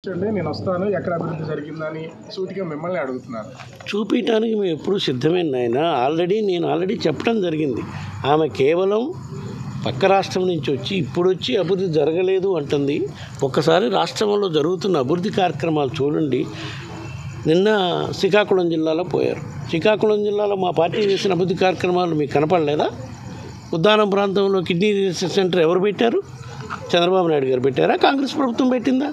నేను వస్తాను ఎక్కడ అభివృద్ధి జరిగిందని సూటిగా మిమ్మల్ని అడుగుతున్నాను. చూపించడానికి మేము ఎప్పుడు సిద్ధమైన ఆయన నేను ఆల్రెడీ చెప్పడం జరిగింది. ఆమె కేవలం పక్క రాష్ట్రం నుంచి వచ్చి ఇప్పుడు వచ్చి అభివృద్ధి జరగలేదు అంటుంది. ఒక్కసారి రాష్ట్రంలో జరుగుతున్న అభివృద్ధి కార్యక్రమాలు చూడండి. నిన్న శ్రీకాకుళం జిల్లాలో పోయారు. శ్రీకాకుళం జిల్లాలో మా పార్టీ చేసిన అభివృద్ధి కార్యక్రమాలు మీకు కనపడలేదా? ఉద్దానం ప్రాంతంలో కిడ్నీ రీసెర్చ్ సెంటర్ ఎవరు పెట్టారు? చంద్రబాబు నాయుడు గారు పెట్టారా? కాంగ్రెస్ ప్రభుత్వం పెట్టిందా?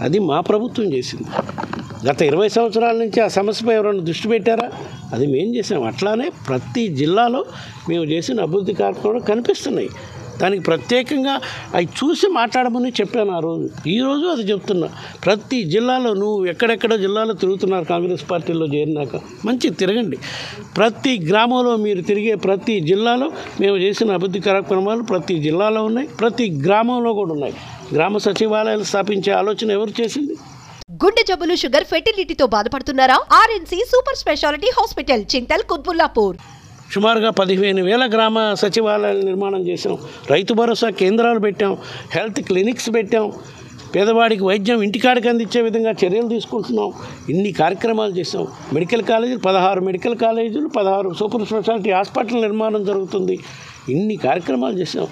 అది మా ప్రభుత్వం చేసింది. గత 20 సంవత్సరాల నుంచి ఆ సమస్యపై ఎవరైనా దృష్టి పెట్టారా? అది మేము చేసాం. అట్లానే ప్రతి జిల్లాలో మేము చేసిన అభివృద్ధి కార్యక్రమాలు కనిపిస్తున్నాయి. దానికి ప్రత్యేకంగా అవి చూసి మాట్లాడమని చెప్పాను ఆ రోజు. ఈరోజు అది చెప్తున్నా. ప్రతి జిల్లాలో నువ్వు ఎక్కడెక్కడ జిల్లాలో తిరుగుతున్నారు కాంగ్రెస్ పార్టీలో చేరినాక, మంచి తిరగండి. ప్రతి గ్రామంలో మీరు తిరిగే ప్రతి జిల్లాలో మేము చేసిన అభివృద్ధి కార్యక్రమాలు ప్రతి జిల్లాలో ఉన్నాయి, ప్రతి గ్రామంలో కూడా ఉన్నాయి. గ్రామ సచివాలయాలు స్థాపించే ఆలోచన ఎవరు చేసింది? గుండె జబ్బులు, షుగర్, ఫెర్టిలిటీతో బాధపడుతున్నారా? ఆర్ఎన్సి super speciality hospital, Chintal, Quthbullapur. సుమారుగా 15,000 గ్రామ సచివాలయాలు నిర్మాణం చేసాం. రైతు భరోసా కేంద్రాలు పెట్టాం, హెల్త్ క్లినిక్స్ పెట్టాం, పేదవాడికి వైద్యం ఇంటికాడికి అందించే విధంగా చర్యలు తీసుకుంటున్నాం. ఇన్ని కార్యక్రమాలు చేసాం. మెడికల్ కాలేజీలు 16 మెడికల్ కాలేజీలు, 16 సూపర్ స్పెషాలిటీ హాస్పిటల్ నిర్మాణం జరుగుతుంది. ఇన్ని కార్యక్రమాలు చేసాం.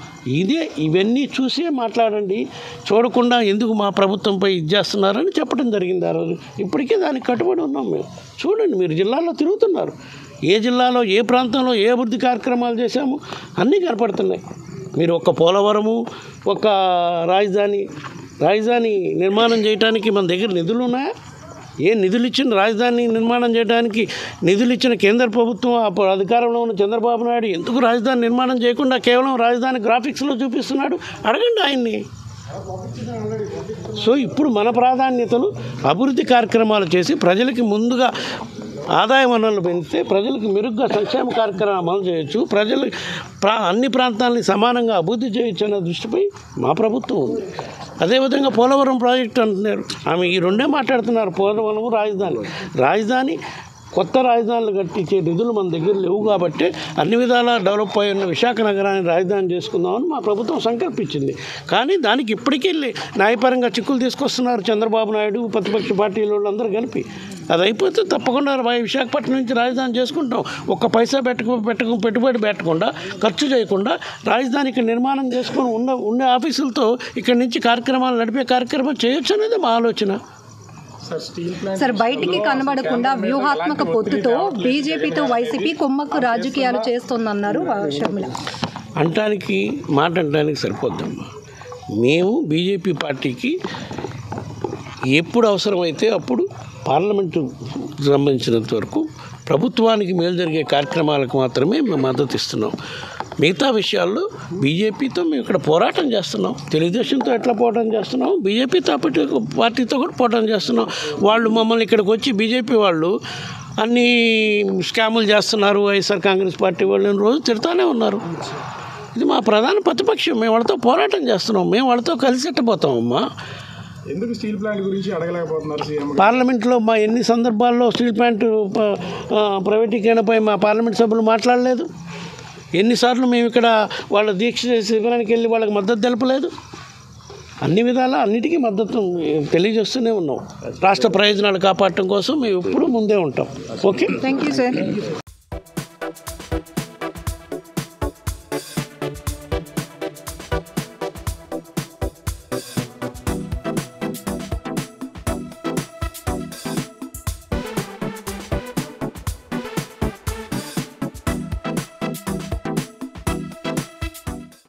ఇవన్నీ చూసే మాట్లాడండి. చూడకుండా ఎందుకు మా ప్రభుత్వంపై ఇది చేస్తున్నారని చెప్పడం జరిగింది ఆ రోజు. ఇప్పటికే దానికి కట్టుబడి ఉన్నాం మేము. చూడండి, మీరు జిల్లాలో తిరుగుతున్నారు. ఏ జిల్లాలో ఏ ప్రాంతంలో ఏ అభివృద్ధి కార్యక్రమాలు చేశాము అన్నీ కనపడుతున్నాయి. మీరు ఒక పోలవరము, ఒక రాజధాని నిర్మాణం చేయడానికి మన దగ్గర నిధులు ఉన్నాయా? ఏ నిధులు ఇచ్చిన రాజధాని నిర్మాణం చేయడానికి నిధులు ఇచ్చిన కేంద్ర ప్రభుత్వం అధికారంలో ఉన్న చంద్రబాబు నాయుడు ఎందుకు రాజధాని నిర్మాణం చేయకుండా కేవలం రాజధాని గ్రాఫిక్స్లో చూపిస్తున్నాడు? అడగండి ఆయన్ని. సో ఇప్పుడు మన ప్రాధాన్యతలు అభివృద్ధి కార్యక్రమాలు చేసి ప్రజలకి ముందుగా ఆదాయ వనరులు పెంచితే ప్రజలకు మెరుగ్గా సంక్షేమ కార్యక్రమాలు చేయొచ్చు, ప్రజలు అన్ని ప్రాంతాలని సమానంగా అభివృద్ధి చేయొచ్చు అనే దృష్టిపై మా ప్రభుత్వం ఉంది. అదేవిధంగా పోలవరం ప్రాజెక్టు అంటున్నారు. ఆమె ఈ రెండే మాట్లాడుతున్నారు, పోలవరం, రాజధాని. కొత్త రాజధానులు కట్టించే నిధులు మన దగ్గర లేవు కాబట్టి అన్ని విధాలా డెవలప్ అయి ఉన్న విశాఖ నగరాన్ని రాజధాని చేసుకుందామని మా ప్రభుత్వం సంకల్పించింది. కానీ దానికి ఇప్పటికీ న్యాయపరంగా చిక్కులు తీసుకొస్తున్నారు చంద్రబాబు నాయుడు, ప్రతిపక్ష పార్టీల వాళ్ళందరూ కలిపి. అది అయిపోతే తప్పకుండా విశాఖపట్నం నుంచి రాజధాని చేసుకుంటాం. ఒక్క పైసా పెట్టుబడి పెట్టకుండా, ఖర్చు చేయకుండా రాజధాని ఇక్కడ నిర్మాణం చేసుకొని ఉండే ఆఫీసులతో ఇక్కడి నుంచి కార్యక్రమాలు నడిపే కార్యక్రమం చేయొచ్చు అనేది మా ఆలోచన. సార్, బయటికి కనబడకుండా వ్యూహాత్మక పొత్తుతో బీజేపీతో వైసీపీ కుమ్మక్కు రాజకీయాలు చేస్తోందన్నారు షర్మిల. మాట్లాడడానికి సరిపోద్దమ్మా. మేము బీజేపీ పార్టీకి ఎప్పుడు అవసరమైతే అప్పుడు పార్లమెంటు సంబంధించినంత వరకు ప్రభుత్వానికి మేలు జరిగే కార్యక్రమాలకు మాత్రమే మేము మద్దతు ఇస్తున్నాం. మిగతా విషయాల్లో బీజేపీతో మేము ఇక్కడ పోరాటం చేస్తున్నాం. తెలుగుదేశంతో ఎట్లా పోరాటం చేస్తున్నాం, బీజేపీతో పార్టీతో కూడా పోరాటం చేస్తున్నాం. వాళ్ళు మమ్మల్ని ఇక్కడికి వచ్చి బీజేపీ వాళ్ళు అన్ని స్కాములు చేస్తున్నారు, వైఎస్ఆర్ కాంగ్రెస్ పార్టీ వాళ్ళని రోజు తిడతానే ఉన్నారు. ఇది మా ప్రధాన ప్రతిపక్షం. మేము వాళ్ళతో పోరాటం చేస్తున్నాం. మేము వాళ్ళతో కలిసిపోతామమ్మా. ఎందుకు స్టీల్ ప్లాంట్ గురించి అడగలేకపోతున్నారు సీఎం? పార్లమెంట్లో మా ఎన్ని సందర్భాల్లో స్టీల్ ప్లాంట్ ప్రైవేటీకరణపై మా పార్లమెంట్ సభ్యులు మాట్లాడలేదు? ఎన్నిసార్లు మేము ఇక్కడ వాళ్ళ దీక్ష శిబిరానికి వెళ్ళి వాళ్ళకి మద్దతు తెలపలేదు? అన్ని విధాలా అన్నిటికీ మద్దతు తెలియజేస్తూనే ఉన్నాం. రాష్ట్ర ప్రయోజనాలు కాపాడటం కోసం మేము ఎప్పుడూ ముందే ఉంటాం. Okay, thank you sir.